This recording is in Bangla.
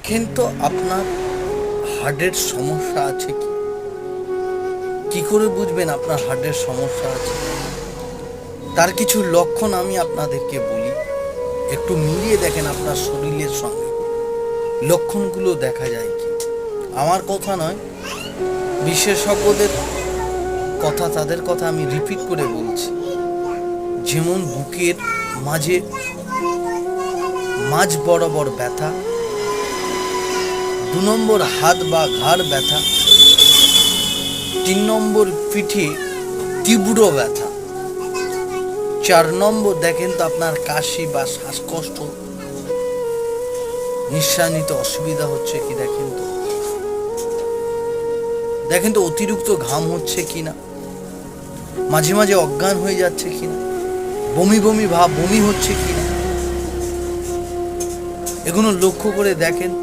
কিন্তু আপনার হার্টের সমস্যা আছে কি করে বুঝবেন আপনার হার্টের সমস্যা আছে? তার কিছু লক্ষণ আমি আপনাদেরকে বলি, একটু মিলিয়ে দেখেন আপনার শরীরের সঙ্গে লক্ষণগুলো দেখা যায় কি। আমার কথা নয়, বিশেষজ্ঞদের কথা, তাদের কথা আমি রিপিট করে বলছি। যেমন বুকের মাঝ বরাবর ব্যথা, 2 নম্বর হাত বা ঘাড় ব্যথা, 3 নম্বর পিঠে তীব্র ব্যথা, 4 নম্বর দেখেন তো আপনার কাশি বা শ্বাসকষ্ট, নিঃশ্বাস নিতে অসুবিধা হচ্ছে কি, দেখেন তো অতিরিক্ত ঘাম হচ্ছে কিনা, মাঝে মাঝে অজ্ঞান হয়ে যাচ্ছে কিনা, বমি বমি ভাব, বমি হচ্ছে কিনা, এগুলো লক্ষ্য করে দেখেন।